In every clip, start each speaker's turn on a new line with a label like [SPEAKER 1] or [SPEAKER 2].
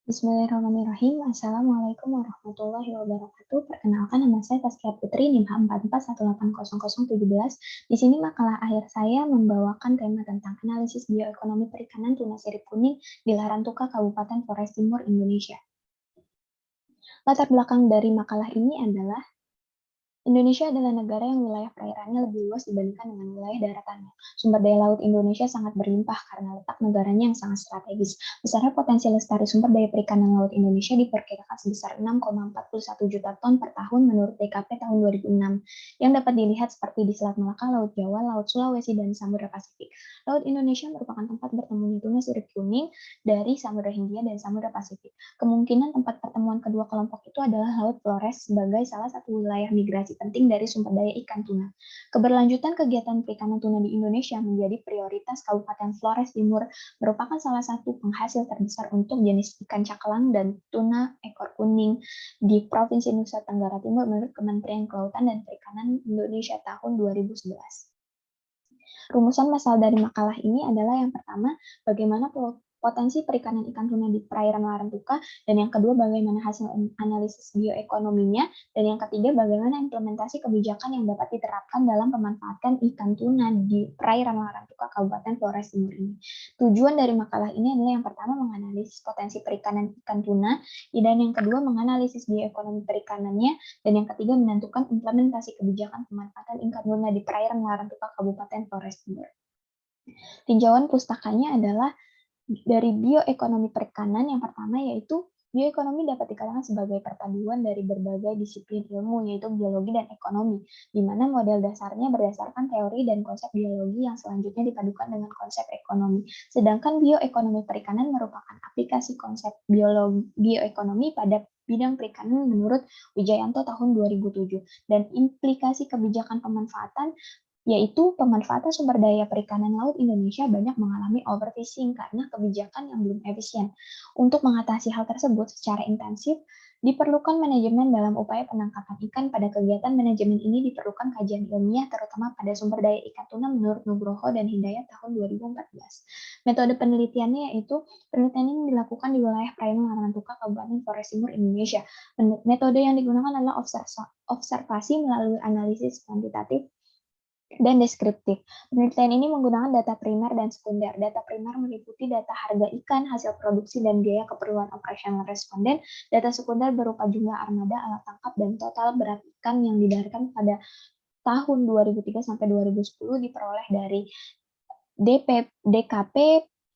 [SPEAKER 1] Bismillahirrahmanirrahim. Assalamualaikum warahmatullahi wabarakatuh. Perkenalkan, nama saya Taskia Putri, NIM H44180017. Di sini makalah akhir saya membawakan tema tentang analisis bioekonomi perikanan tuna sirip kuning di Larantuka, Kabupaten Flores Timur, Indonesia. Latar belakang dari makalah ini adalah Indonesia adalah negara yang wilayah perairannya lebih luas dibandingkan dengan wilayah daratannya. Sumber daya laut Indonesia sangat berlimpah karena letak negaranya yang sangat strategis. Besarnya potensi lestari sumber daya perikanan laut Indonesia diperkirakan sebesar 6,41 juta ton per tahun menurut DKP tahun 2006, yang dapat dilihat seperti di Selat Malaka, Laut Jawa, Laut Sulawesi, dan Samudra Pasifik. Laut Indonesia merupakan tempat bertemunya tuna sirip kuning dari Samudra Hindia dan Samudra Pasifik. Kemungkinan tempat pertemuan kedua kelompok itu adalah Laut Flores sebagai salah satu wilayah migrasi penting dari sumber daya ikan tuna. Keberlanjutan kegiatan perikanan tuna di Indonesia menjadi prioritas Kabupaten Flores Timur, merupakan salah satu penghasil terbesar untuk jenis ikan cakalang dan tuna ekor kuning di Provinsi Nusa Tenggara Timur menurut Kementerian Kelautan dan Perikanan Indonesia tahun 2011. Rumusan masalah dari makalah ini adalah yang pertama, bagaimana potensi perikanan ikan tuna di perairan Larantuka, dan yang kedua bagaimana hasil analisis bioekonominya, dan yang ketiga bagaimana implementasi kebijakan yang dapat diterapkan dalam pemanfaatan ikan tuna di perairan Larantuka, Kabupaten Flores Timur ini. Tujuan dari makalah ini adalah yang pertama menganalisis potensi perikanan ikan tuna, dan yang kedua menganalisis bioekonomi perikanannya, dan yang ketiga menentukan implementasi kebijakan pemanfaatan ikan tuna di perairan Larantuka, Kabupaten Flores Timur. Tinjauan pustakanya adalah dari bioekonomi perikanan. Yang pertama yaitu bioekonomi dapat dikatakan sebagai perpaduan dari berbagai disiplin ilmu, yaitu biologi dan ekonomi, di mana model dasarnya berdasarkan teori dan konsep biologi yang selanjutnya dipadukan dengan konsep ekonomi. Sedangkan bioekonomi perikanan merupakan aplikasi konsep bioekonomi pada bidang perikanan menurut Wijayanto tahun 2007, dan implikasi kebijakan pemanfaatan yaitu pemanfaatan sumber daya perikanan laut Indonesia banyak mengalami overfishing karena kebijakan yang belum efisien. Untuk mengatasi hal tersebut secara intensif, diperlukan manajemen dalam upaya penangkapan ikan. Pada kegiatan manajemen ini diperlukan kajian ilmiah terutama pada sumber daya ikan tuna menurut Nugroho dan Hidayat tahun 2014. Metode penelitiannya yaitu penelitian ini dilakukan di wilayah perairan Larantuka, Kabupaten Flores Timur, Indonesia. Metode yang digunakan adalah observasi melalui analisis kuantitatif dan deskriptif. Penelitian ini menggunakan data primer dan sekunder. Data primer meliputi data harga ikan, hasil produksi, dan biaya keperluan operasional responden. Data sekunder berupa jumlah armada, alat tangkap, dan total berat ikan yang didarkan pada tahun 2003 sampai 2010 diperoleh dari DKP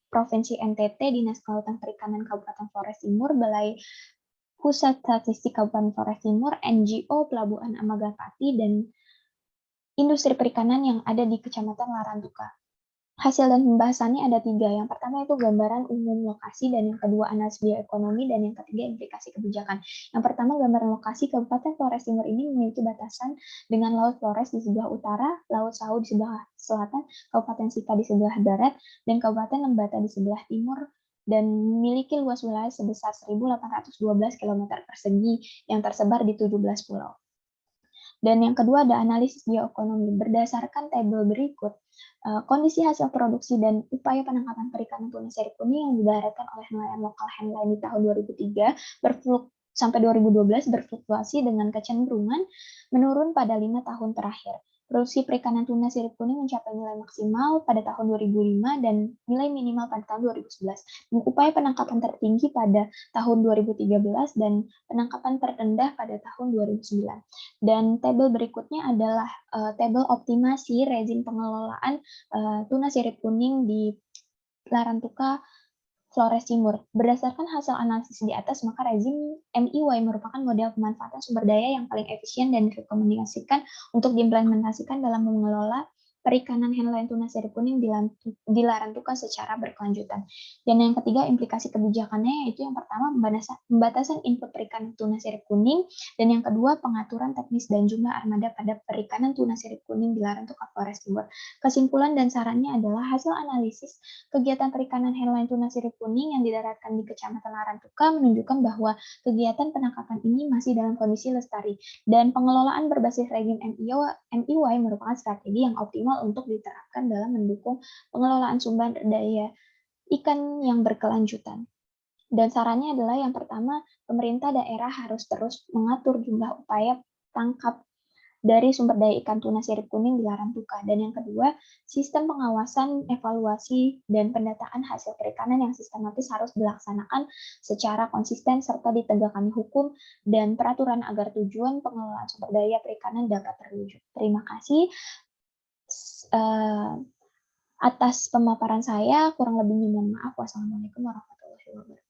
[SPEAKER 1] Provinsi NTT, Dinas Kelautan Perikanan Kabupaten Flores Timur, Balai Pusat Statistik Kabupaten Flores Timur, NGO Pelabuhan Amagapati, dan industri perikanan yang ada di Kecamatan Larantuka. Hasil dan pembahasannya ada 3. Yang pertama itu gambaran umum lokasi, dan yang kedua analisis bioekonomi, dan yang ketiga implikasi kebijakan. Yang pertama gambaran lokasi. Kabupaten Flores Timur ini memiliki batasan dengan Laut Flores di sebelah utara, Laut Sau di sebelah selatan, Kabupaten Sika di sebelah barat, dan Kabupaten Lembata di sebelah timur, dan memiliki luas wilayah sebesar 1.812 km persegi yang tersebar di 17 pulau. Dan yang kedua ada analisis bioekonomi. Berdasarkan tabel berikut, kondisi hasil produksi dan upaya penangkapan perikanan tuna sirip kuning yang didaratkan oleh nelayan lokal Henline di tahun 2003 sampai 2012 berfluktuasi dengan kecenderungan menurun pada 5 tahun terakhir. Produksi perikanan tuna sirip kuning mencapai nilai maksimal pada tahun 2005 dan nilai minimal pada tahun 2011. Dan upaya penangkapan tertinggi pada tahun 2013 dan penangkapan terendah pada tahun 2009. Dan tabel berikutnya adalah tabel optimasi rezim pengelolaan tuna sirip kuning di Larantuka, Flores Timur. Berdasarkan hasil analisis di atas, maka rezim MIY merupakan model pemanfaatan sumber daya yang paling efisien dan direkomendasikan untuk diimplementasikan dalam mengelola perikanan henline tuna sirip kuning di Larantuka secara berkelanjutan. Dan yang ketiga, implikasi kebijakannya yaitu yang pertama pembatasan input perikanan tuna sirip kuning, dan yang kedua pengaturan teknis dan jumlah armada pada perikanan tuna sirip kuning di Larantuka, Flores Timur. Kesimpulan dan sarannya adalah hasil analisis kegiatan perikanan henline tuna sirip kuning yang didaratkan di Kecamatan Larantuka menunjukkan bahwa kegiatan penangkapan ini masih dalam kondisi lestari, dan pengelolaan berbasis rezim MIY merupakan strategi yang optimal untuk diterapkan dalam mendukung pengelolaan sumber daya ikan yang berkelanjutan. Dan sarannya adalah yang pertama, pemerintah daerah harus terus mengatur jumlah upaya tangkap dari sumber daya ikan tuna sirip kuning di Larantuka. Dan yang kedua, sistem pengawasan, evaluasi, dan pendataan hasil perikanan yang sistematis harus dilaksanakan secara konsisten serta ditegakkan hukum dan peraturan agar tujuan pengelolaan sumber daya perikanan dapat terwujud. Terima kasih atas pemaparan saya, kurang lebihnya mohon maaf. Wassalamualaikum warahmatullahi wabarakatuh.